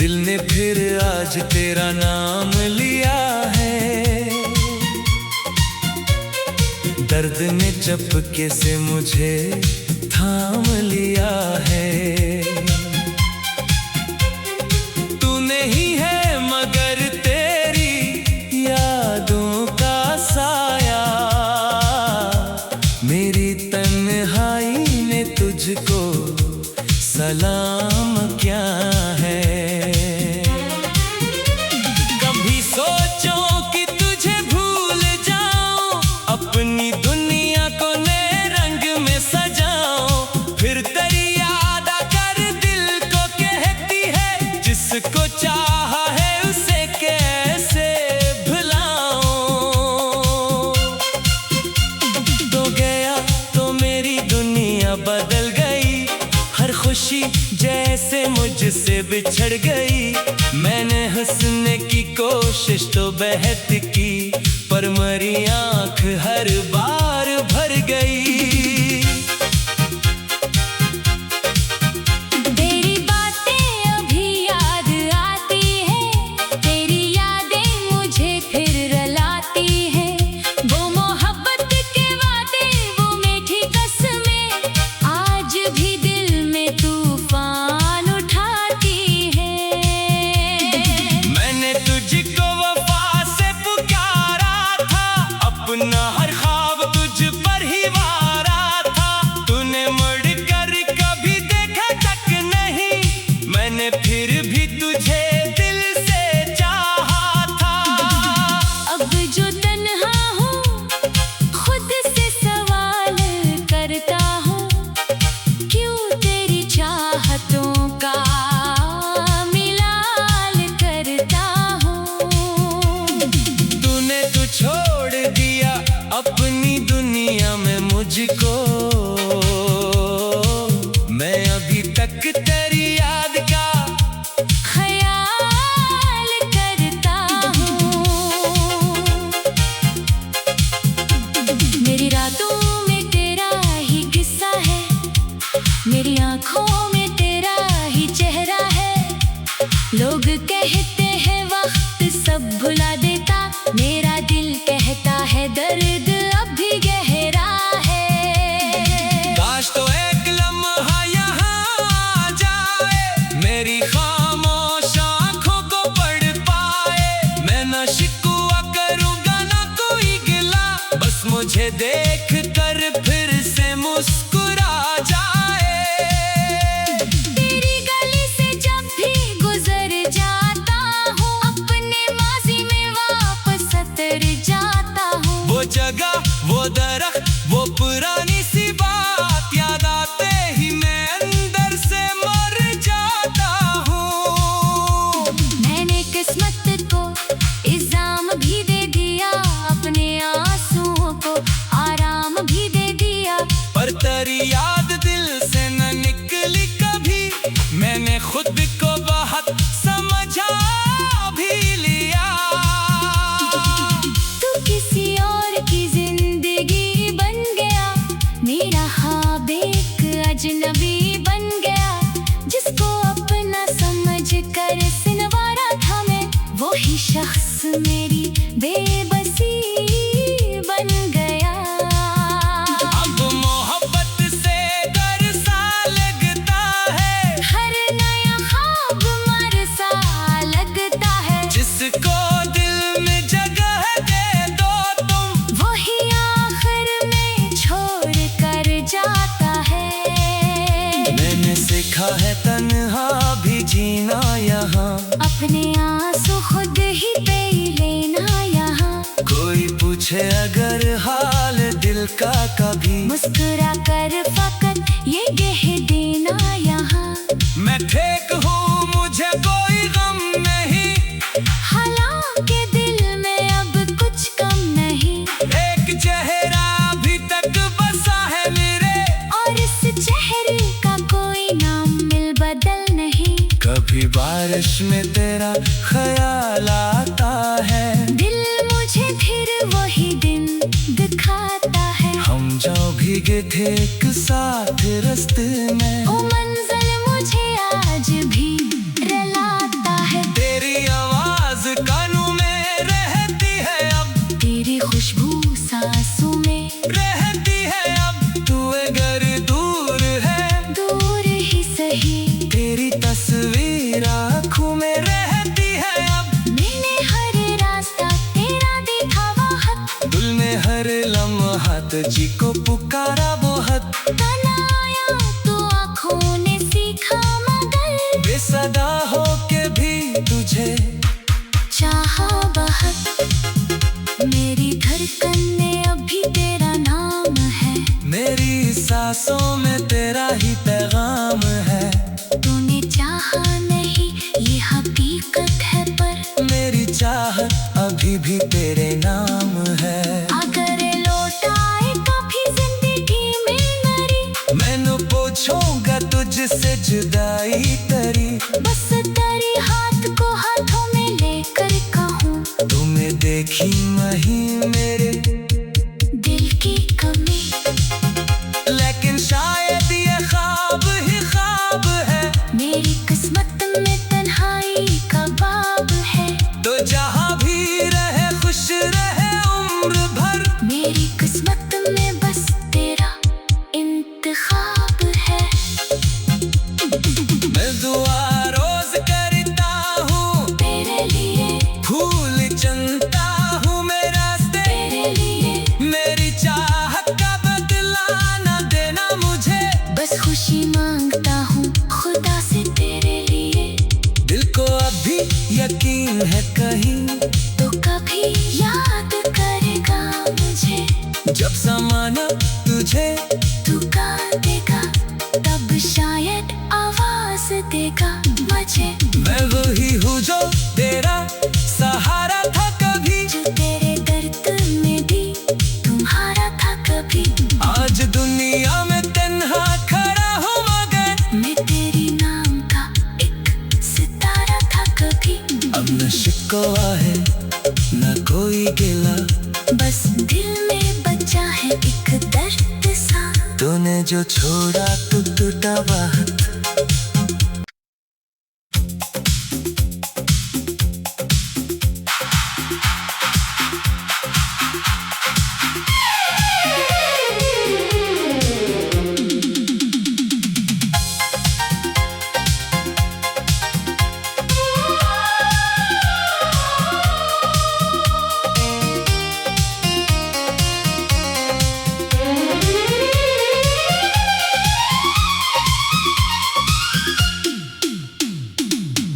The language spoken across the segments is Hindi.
दिल ने फिर आज तेरा नाम लिया है। दर्द ने चपके से मुझे थाम लिया है। तू नहीं है मगर तेरी यादों का साया, मेरी तन्हाई ने तुझको सलाम क्या है। कभी सोचो कि तुझे भूल जाऊं, अपनी दुनिया को नए रंग में सजाऊं, फिर तेरी याद आकर दिल को कहती है जिसको चाहा है उसे कैसे भुलाऊं। तो गया तो मेरी दुनिया बदल गई, हर खुशी जैसे मुझसे बिछड़ गई। मैंने हंसने की कोशिश तो बहुत की, पर मरी आंख हर बार भर गई। तेरी बातें अभी याद आती है, तेरी यादें मुझे फिर रुलाती है। वो मोहब्बत के वादे, वो मीठी कसमें, आज भी दिल में तूफान उठाती है। मैंने तुझको वफा से पुकारा था, अपना हर ख्वाब तुझ पर ही वारा था। तूने मुड़ कर कभी देखा तक नहीं, मैंने फिर भी तुझे दिल से चाहा था। अब जो तन्हा हूँ खुद से सवाल करता हूँ, क्यों तेरी चाहतों का मिलाल करता हूँ। तूने तो छोड़ दिया अपनी दुनिया में मुझको, मैं अभी तक तेरी याद का ख्याल करता हूँ। मेरी रातों में तेरा ही किस्सा है, मेरी आंखों में तेरा ही चेहरा है। लोग कहते हैं वक्त सब भुला देता, मेरा दिल कहता है दर्द अब भी गहरा है। काश तो एक लम्हा यहाँ आ जाए, मेरी खामोश आँखों को पढ़ पाए। मैं ना शिकवा करूँगा ना कोई गिला, बस मुझे देख कर फिर से मुस्कुरा जाए। तेरी गली से जब भी गुजर जाता हूँ, अपने माजी में वापस उतर जाता हूँ। वो जगह, वो दरख्त, वो पुरानी सी बात याद आते ही मैं अंदर से मर जाता हूँ। मैंने किस्मत को इल्जाम भी दे दिया, अपने आंसुओं को आराम भी दे दिया। पर तेरी याद दिल से न निकली कभी, मैंने खुद को बहुत समझा भी लिया। तू किसी और की जिंदगी बन गया, मेरा ख्वाब एक अजनबी बन गया। जिसको अपना समझ कर सिनवारा था मैं, वही शख्स मेरी बेबसी बन गया। अब मोहब्बत से डर सा लगता है, हर नया ख्वाब मर सा लगता है। जिसको दिल में जगह दे दो तुम, वही आखिर में छोड़ कर जाता है। मैंने सीखा है तन्हा भी जीना यहाँ, अपने आंसू खुद ही पे लेना यहाँ। कोई पूछे अगर हाल दिल का कभी, मुस्कुरा कर फकत ये कह देना यहाँ। मैं ठीक हूँ मुझे कोई गम नहीं, हालांकि दिल में अब कुछ कम नहीं। एक चेहरा अभी तक बसा है मेरे, और इस चेहरे का कोई नाम मिल बदल नहीं। कभी बारिश में तेरा ख्याल आता है, दिल मुझे फिर वही दिन दिखाता है। हम जो भीगे थे एक साथ रास्ते में, ओ मंजिल मुझे आज भी रुलाता सदा हो के भी तुझे चाहा बहुत, मेरी धड़कन में अभी तेरा नाम है। मेरी सांसों में तेरा ही पैगाम है। तूने चाहा नहीं ये हकीकत है, पर मेरी चाहत अभी भी तेरे नाम है। अगर लौट आए कभी जिंदगी में मेरी, मैनू पूछूंगा तुझसे जुदाई तेरी। बस तेरी हाथ को हाथों में लेकर कहूँ, तुम्हें देखी नहीं मेरे दिल की कमी। लेकिन शायद ये ख्वाब ही ख्वाब है। मेरी किस्मत में तन्हाई का बाब है। तो जहाँ भी रहे खुश रहे उम्र भर। मेरी किस्मत में बस तेरा इंतखाब है। मैं दुआ रोज करता हूँ तेरे लिए, फूल चुनता हूँ मेरे रास्ते तेरे लिए, मेरी चाहत का बदला न देना मुझे। बस खुशी मांगता हूँ खुदा से तेरे लिए। दिल को अभी यकीन है कहीं तो कभी याद करेगा मुझे। जब समाना तुझे तू कांदेगा तब शायद आवाज देगा मुझे। मैं वही हूँ जो तेरा सहारा था कभी, जो तेरे दर्द में भी तुम्हारा था कभी। आज दुनिया में तन्हा खड़ा हूँ मगर मैं तेरी नाम का एक सितारा था कभी। अब न शिकवा है न कोई गिला। बस दिल में बचा है एक दर्द सा। तूने जो छोड़ा तो टूटा बात।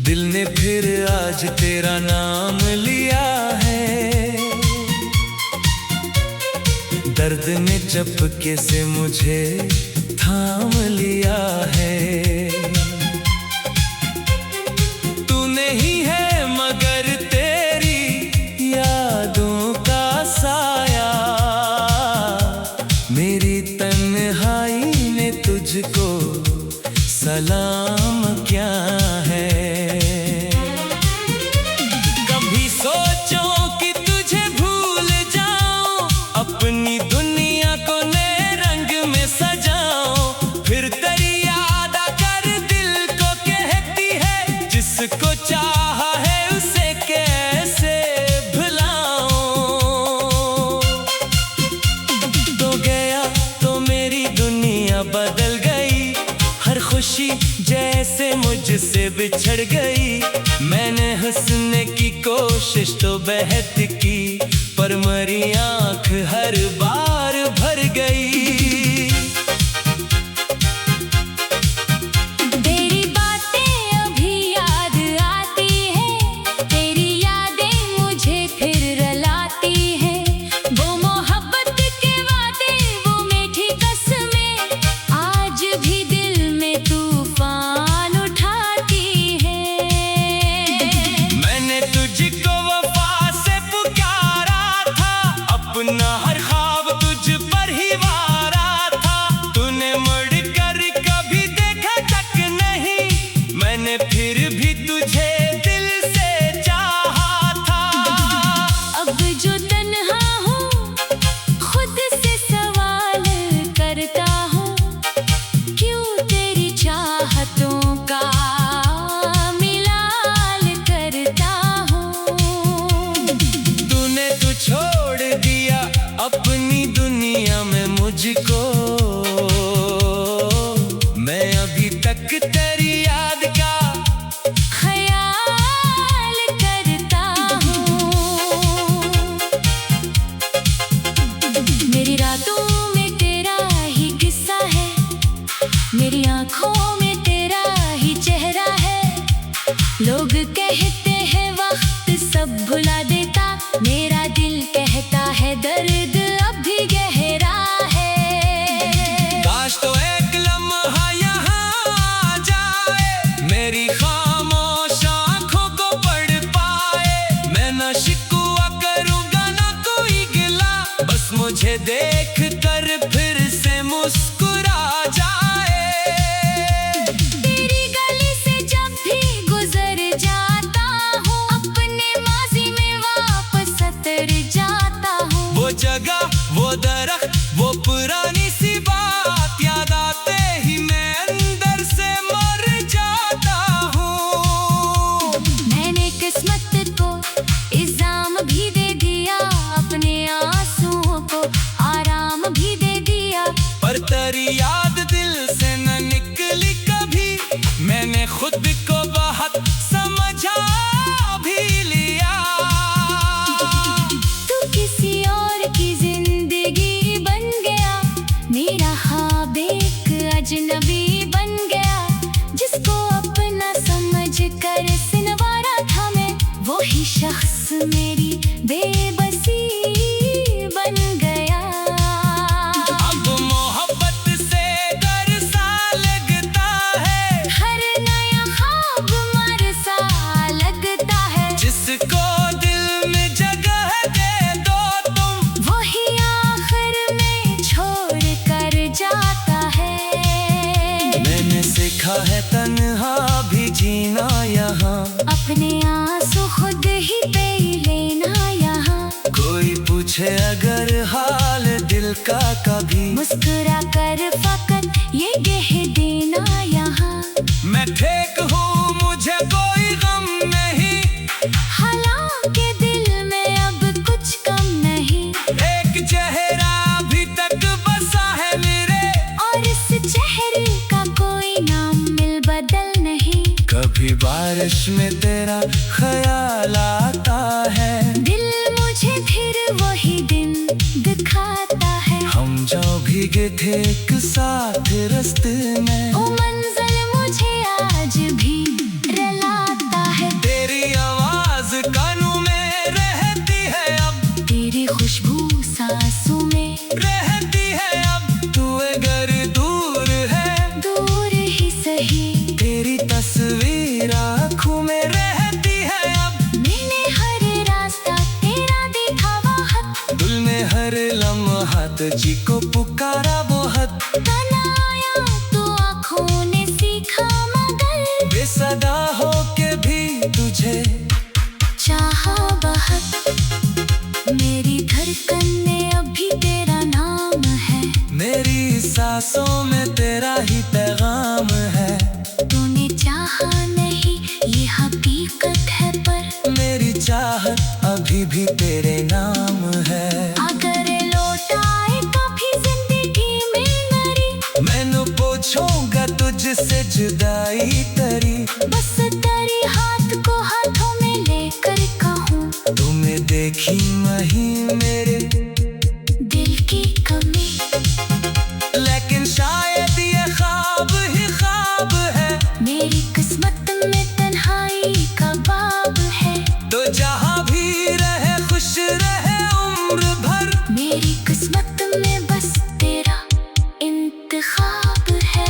दिल ने फिर आज तेरा नाम लिया है। दर्द ने चपके से मुझे थाम लिया है। तू नहीं है मगर तेरी यादों का साया। मेरी तन्हाई ने तुझको सलाम क्या है। कभी सोचो कि तुझे भूल जाऊं, अपनी दुनिया को नए रंग में सजाऊं। फिर तेरी याद आकर दिल को कहती है, जिसको चाहा है उसे कैसे भुलाऊं। तो गया तो मेरी दुनिया बदल गई, हर खुशी जैसे मुझसे बिछड़ गई। मैंने हंसने की कोशिश तो बहुत की, पर मरी आंख हर बार भर गई। तेरी बातें अभी याद आती हैं, तेरी यादें मुझे फिर रुलाती हैं। वो मोहब्बत के वादे, वो मीठी कसमें, आज भी दिल में तूफान उठाती हैं। मैंने तुझको वफा से पुकारा था, अपना हर ख्वाब तुझ पर ही वारा था। तूने मुड़ कर कभी देखा तक नहीं, मैंने फिर भी तुझे दिल से चाहा था। अब जो तन्हा हूँ खुद से सवाल करता हूँ, क्यों तेरी चाहतों का मिलाल करता हूँ। तूने तो छोड़ दिया अपनी दुनिया में मुझको। मैं अभी तक तेरी याद का लोग कहते हैं वक्त सब भुला देता, मेरा दिल कहता है दर्द अब भी गहरा है। काश तो एक लम्हा यहाँ आ जाए, मेरी खामोश आँखों को पढ़ पाए। मैं न शिकवा करूँगा ना कोई गिला, बस मुझे देख कर फिर से मुस्कुरा जाए। तेरी गली से जब भी गुजर जाता हूँ, अपने माजी में वापस उतर जाता हूँ। वो जगह, वो दरख्त, वो पुरानी सी बात याद आते ही मैं अंदर से मर जाता हूँ। मैंने किस्मत को इल्जाम भी दे दिया, अपने आंसुओं को आराम भी दे दिया, पर तेरी याद दिल से न निकली कभी। मैंने खुद को बहुत समझा भी लिया। तू किसी और की जिंदगी बन गया, मेरा ख्वाब एक अजनबी बन गया। जिसको अपना समझ कर सिनवारा था मैं, वही शख्स मेरी बेबसी बन गया। अब मोहब्बत से डर सा लगता है, हर नया ख्वाब मर सा लगता है। जिसको दिल में जगह दे दो तुम, वही आखिर में छोड़ कर जाता है। मैंने सीखा है तन्हा भी जीना यहाँ, अपने आंसू खुद ही पी लेना यहाँ। कोई पूछे अगर हाल दिल का कभी, मुस्कुरा कर फकत ये कह देना यहाँ। मैं ठीक हूँ मुझे कोई गम नहीं, हालांकि दिल में अब कुछ कम नहीं। एक चेहरा अभी तक बसा है मेरे, और इस चेहरे का कोई नाम मिल बदल नहीं। कभी बारिश में तेरा ख्याल आता है, दिल मुझे फिर वही दिन दिखाता है। हम जो भीगे थे एक साथ रास्ते में, वो मंजिल मुझे आज भी रुलाता है। तेरी आवाज कानों में रहती है अब, तेरी खुशबू सांसों में रहती है अब। तू अगर दूर है, दूर ही सही, तेरी तस्वीर आँखों में रहती है अब। मैंने हर रास्ता तेरा देखा बहुत, दिल में हर लम्हा तुझी को पुकारा बहुत। तनाया तो आँखों ने सीखा मगर, बेसदा हो के भी तुझे चाहा बहुत। मेरी धड़कन में अभी तेरा नाम है, मेरी सांसों में तेरा ही पैगाम है। तूने चाहा नहीं ये हकीकत है, पर मेरी चाहत अभी भी तेरे नाम है। अगर लौट आए कभी जिंदगी में मेरी, मैनू पूछूंगा तुझसे जुदाई तेरी, बस तेरी हाथ को हाथों में लेकर कहूँ, तुम्हें देखी नहीं मेरे दिल की कमी। लेकिन शायद ये ख्वाब ही ख्वाब है, मेरी किस्मत में तन्हाई का बाब है। तो जहाँ भी रहे खुश रहे उम्र भर। मेरी किस्मत में बस तेरा इंतखाब है।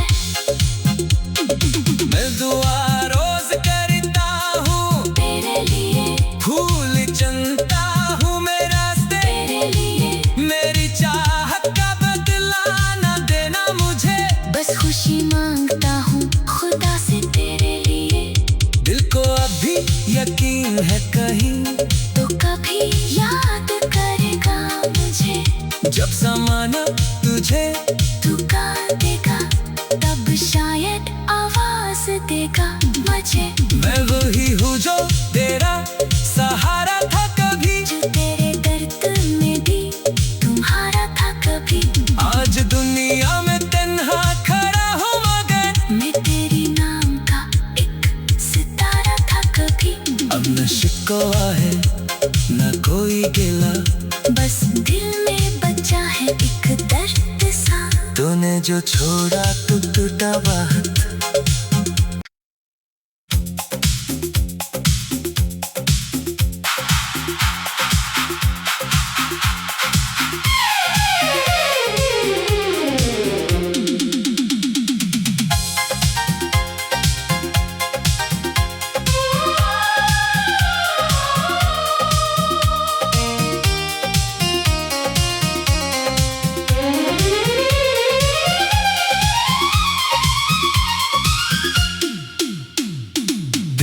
मैं दुआ रोज करता हूँ तेरे लिए, फूल चुनता हूँ मैं रास्ते, तेरे लिए मेरी चाहत का बदला न देना मुझे। बस खुशी मांगता हूँ खुदा से तेरे लिए। दिल को अभी यकीन है कहीं, तो कभी याद करेगा मुझे। जब ज़माना तुझे तू गा देगा, तब शायद आवाज देगा मुझे। मैं वही हूँ जो तेरा सहारा था कभी, जो तेरे दर्द में भी तुम्हारा था कभी। आज दुनिया में तन्हा खड़ा हूँ मगर, मैं तेरी नाम का एक सितारा था कभी। अब न शिकवा है न कोई गिला, बस दिल में बचा है एक दर्द सा। तूने जो छोड़ा टूटा बहुत।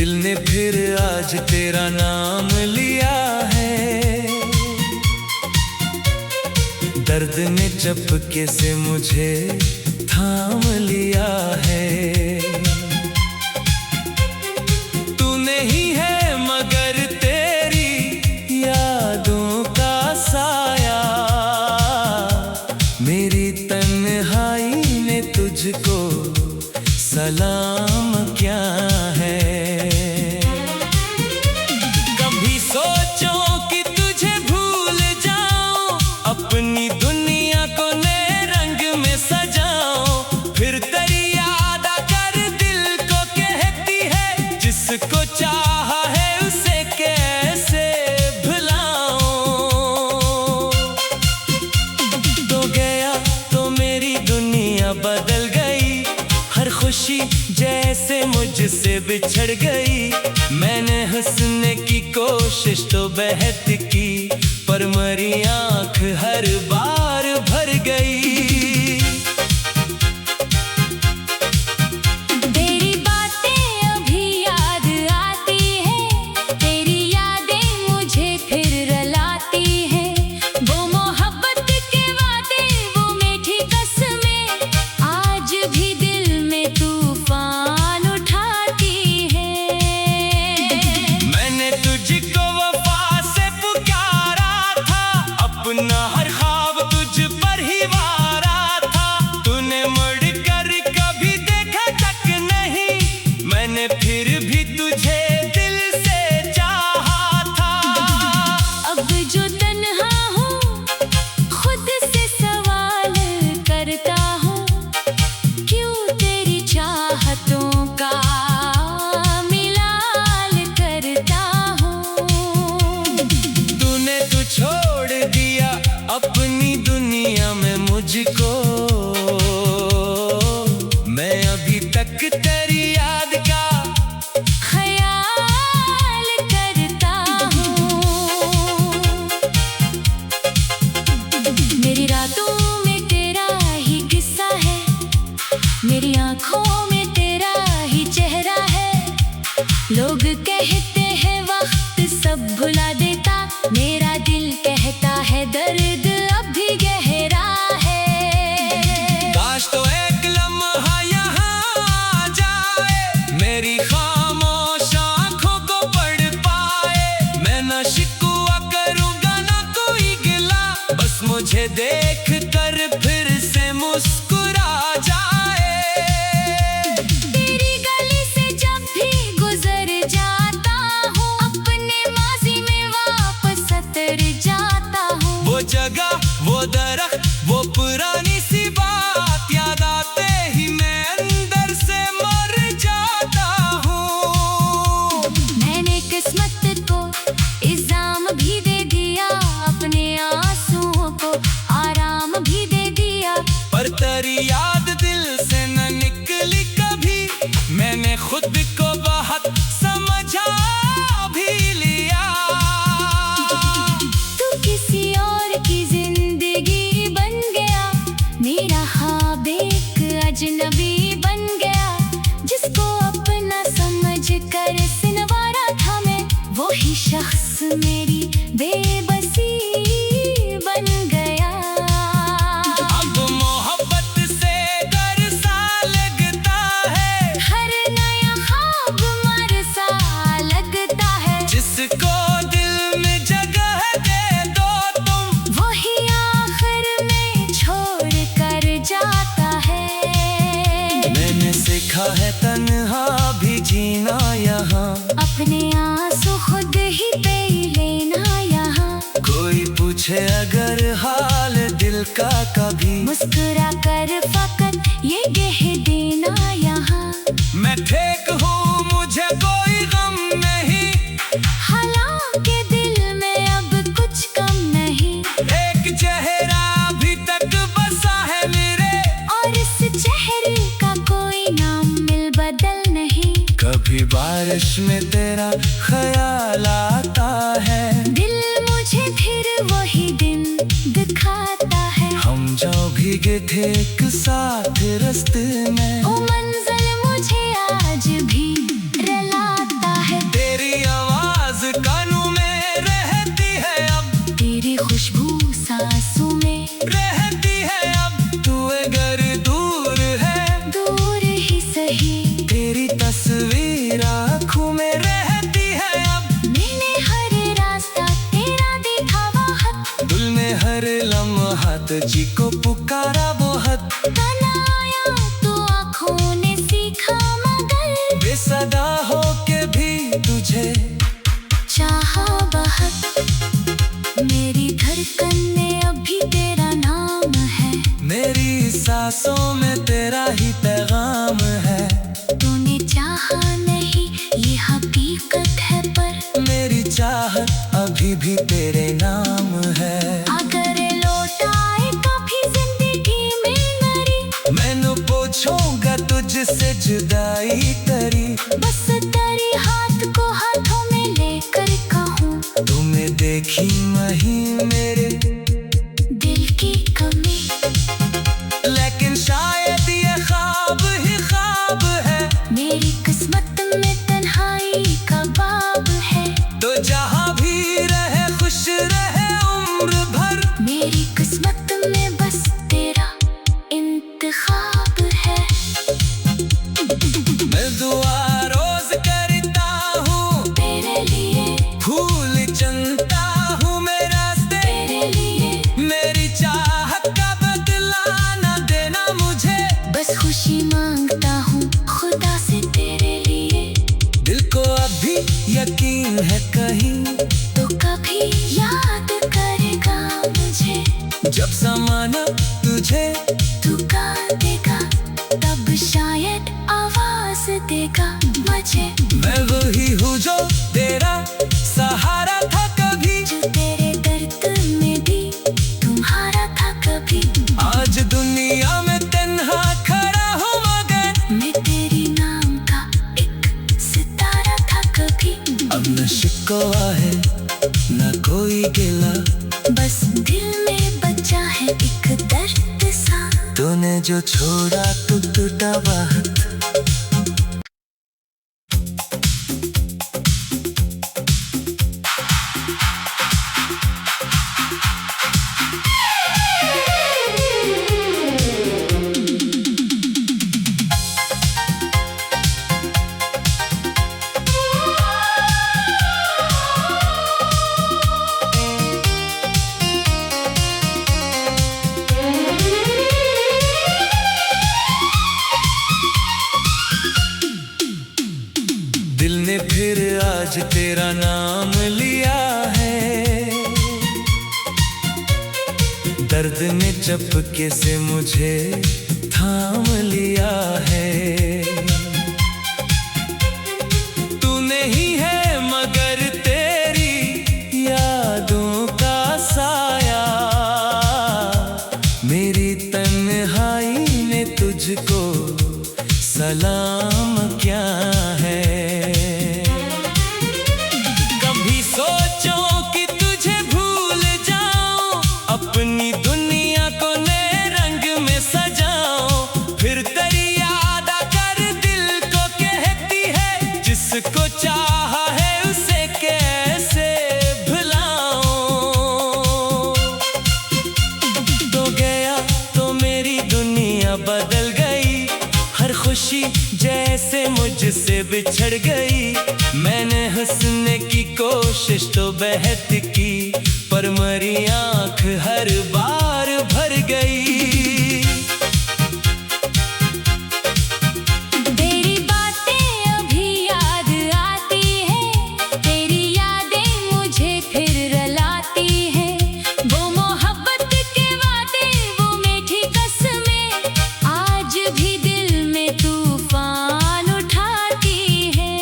दिल ने फिर आज तेरा नाम लिया है। दर्द ने चपके से मुझे थाम लिया है। तू नहीं है मगर तेरी यादों का साया, मेरी तन्हाई ने तुझको सलाम क्या है। कभी सोचो कि तुझे भूल जाऊं, अपनी दुनिया को नए रंग में सजाऊं, फिर तेरी याद आकर दिल को कहती है जिसको चाहा है उसे कैसे भुलाऊं। तो गया तो मेरी दुनिया बदल गई, हर खुशी जैसे मुझसे बिछड़ गई। मैंने हंसने की कोशिश तो बहुत की, पर मरी आंख हर बार भर गई। तेरी बातें अभी याद आती है, तेरी यादें मुझे फिर रुलाती है। वो मोहब्बत के वादे, वो मीठी कसमें, आज भी दिल में तूफान उठाती है। मैंने तुझको वफा से पुकारा था, अपना हर ख्वाब तुझ पर ही वारा था। तूने मुड़ कर कभी देखा तक नहीं, मैंने फिर भी तुझे दिल से चाहा था। अब जो तन्हा हूँ, खुद से सवाल करता हूँ, क्यों तेरी चाहतों का मिलाल करता हूँ। तूने तो छोड़ दिया अपनी दुनिया में मुझको, मैं अभी तक तेरी याद का ख्याल करता हूँ। मेरी रातों में तेरा ही किस्सा है, मेरी आंखों में तेरा ही चेहरा है। लोग कहते हैं वक्त सब भुला देता, मेरा दिल कहता है दर्द अब भी गहरा है। काश तो एक लम्हा यहाँ आ जाए, मेरी खामोश आंखों को पढ़ पाए। मैं ना शिकवा करूँगा ना कोई गिला, बस मुझे देख कर फिर से मुस्कुरा जाए। तेरी गली से जब भी गुजर जाता हूँ, अपने माजी में वापस सतर जाता हूँ। वो जगह, वो दरख्त, वो पुरानी सी बात याद आते ही मैं अंदर से मर जाता हूँ। मैंने किस्मत को इल्जाम भी दे दिया, अपने आंसुओं को आराम भी दे दिया। पर तेरी याद दिल से न निकली कभी, मैंने खुद को बहुत समझा भी लिया। तू किसी और की जिंदगी बन गया, मेरा ख्वाब एक अजनबी बन गया। जिसको अपना समझ कर सिनवारा था मैं, वही शख्स मेरी बेबसी बन गया। अब मोहब्बत से डर सा लगता है, हर नया ख्वाब मर सा लगता है। जिसको दिल में जगह दे दो तुम, वही आखिर में छोड़ कर जाता है। मैंने सीखा है तन्हा भी जीना यहाँ, अपने आंसू खुद ही पे लेना यहाँ। कोई पूछे अगर हाल दिल का कभी, मुस्कुरा कर फकत ये कह देना यहाँ। मैं ठीक हूँ मुझे कोई गम नहीं, हालांकि दिल में अब कुछ कम नहीं। एक चेहरा अभी तक बसा है मेरे, और इस चेहरे का कोई नाम मिल बदल नहीं। कभी बारिश में तेरा ख्याल आता है, दिल मुझे फिर वही दिन दिखाता है। हम जो भीगे थे एक साथ रास्ते में, ओ मंजिल मुझे आज भी रुलाता सांसों में तेरा ही पैगाम है। तूने चाहा नहीं ये हकीकत है, पर मेरी चाहत अभी भी तेरे नाम है। अगर लौट आए कभी जिंदगी में मेरी, मैंने पूछूंगा तुझसे जुदाई तेरी। बस तेरी हाथ को हाथों में लेकर कहूँ, तुम्हें देखी नहीं मेरे दिल की कमी। लेकिन शायद ये ख्वाब ही ख्वाब है। मेरी किस्मत में तन्हाई का बाब है। तो जहाँ भी रहे खुश रहे उम्र भर। मेरी किस्मत में बस तेरा इंतखाब है। मैं दुआ रोज करता हूँ तेरे लिए, फूल चुनता हूँ मैं रास्ते तेरे लिए, मेरी चाहत का बदला ना देना मुझे। बस खुशी मांगता हूँ खुदा से तेरे लिए। दिल को अभी यकीन है कहीं तो कभी याद करेगा मुझे। जब ज़माना तुझे तू गा देगा तब शायद आवाज देगा मुझे। मैं वही हूँ जो तेरा सहारा था कभी, जो तेरे दर्द में भी तुम्हारा था कभी। आज दुनिया में तन्हा खड़ा हूँ मगर मैं तेरी नाम का एक सितारा था कभी। अब न शिकवा है न कोई गिला, बस दिल में बचा है एक दर्द सा। तूने जो छोड़ा तू टूटा बात। दिल ने फिर आज तेरा नाम लिया है। दर्द ने चपके से मुझे थाम लिया है। तू नहीं है मगर तेरी यादों का साया। मेरी तन्हाई ने तुझको सलाम क्या है। कभी सोचो कि तुझे भूल जाऊं, अपनी दुनिया को नए रंग में सजाऊं। फिर तेरी याद आकर दिल को कहती है, जिसको चाहा है उसे कैसे भुलाऊं। तो गया तो मेरी दुनिया बदल गई, हर खुशी जैसे मुझसे बिछड़ गई। मैंने हंसने की कोशिश तो बहुत की, पर मरी आंख हर बार भर गई। तेरी बातें अभी याद आती है, तेरी यादें मुझे फिर रुलाती है। वो मोहब्बत के वादे, वो मीठी कसमें, आज भी दिल में तूफान उठाती है।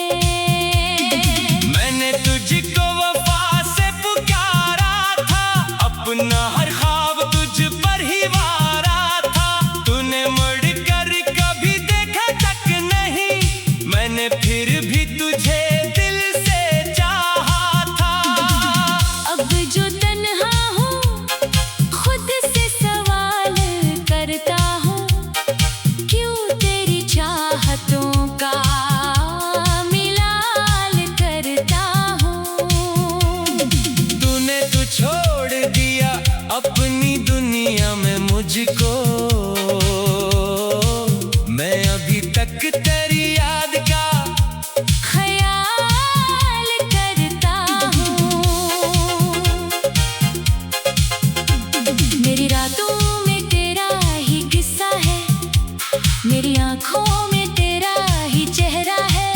मैंने तुझको वफा से पुकारा था, अपना हर ख्वाब तुझ पर ही वारा था। तूने मुड़ कर कभी देखा तक नहीं, मैंने फिर भी तुझे दिल से चाहा था। अब जो तन्हा हूँ खुद से सवाल करता हूँ, क्यों तेरी चाहतों का मिलाल करता हूँ। तूने तो छोड़ दिया अपनी दुनिया में मुझको, मैं अभी तक तेरी याद का ख्याल करता हूँ। मेरी रातों में तेरा ही किस्सा है, मेरी आंखों में तेरा ही चेहरा है।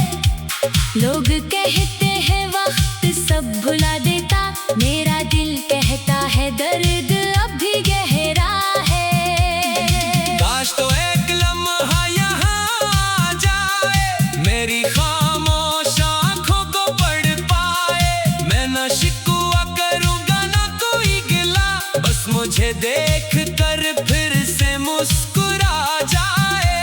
लोग कहते हैं वक्त सब भुला देता, मेरा दिल कहता है दर्द अब भी गहरा है। काश तो देख कर फिर से मुस्कुरा जाए।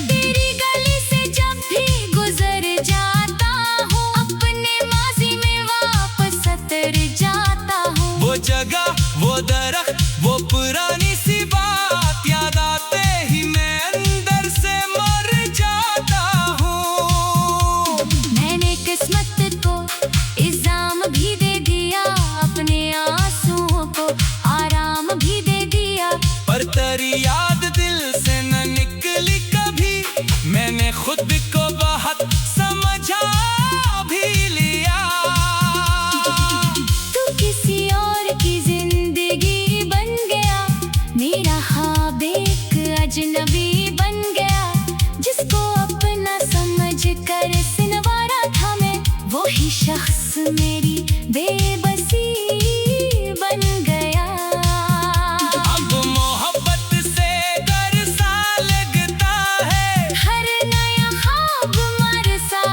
तेरी गली से जब भी गुजर जाता हूँ, अपने माजी में वापस उतर जाता हूँ। वो जगह, वो दरख्त, वो पुरानी सी बात याद आते ही मैं अंदर से मर जाता हूँ। मैंने किस्मत को इल्जाम भी दे दिया, अपने आंसुओं को आराम भी दे दिया। पर तेरी याद दिल से न निकली कभी, मैंने खुद को बहुत समझा भी लिया। तू किसी और की जिंदगी बन गया, मेरा ख्वाब एक अजनबी बन गया। जिसको अपना समझ कर सिनवारा था मैं, वही शख्स मेरी बेबसी बन गया। अब मोहब्बत से डर सा लगता है, हर नया ख्वाब मर सा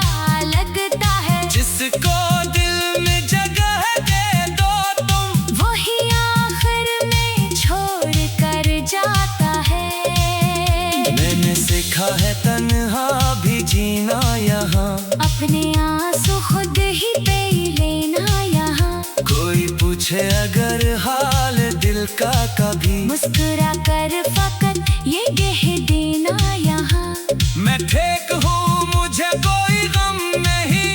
लगता है। जिसको दिल में जगह दे दो तुम, वही आखिर में छोड़ कर जाता है। मैंने सीखा है तन्हा भी जीना यहाँ, अपने आंसू खुद ही पे लेना यहाँ। कोई पूछे अगर हाल दिल का कभी, मुस्कुरा कर फकत ये कह देना यहाँ। मैं ठीक हूँ, मुझे कोई गम नहीं,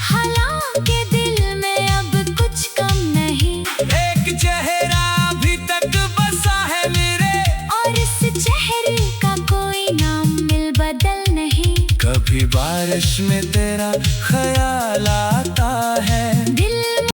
हालांकि दिल में अब कुछ कम नहीं। एक चेहरा अभी तक बसा है मेरे, और इस चेहरे का कोई नाम मिल बदल नहीं। कभी बारिश में तेरा ख्याल आता है,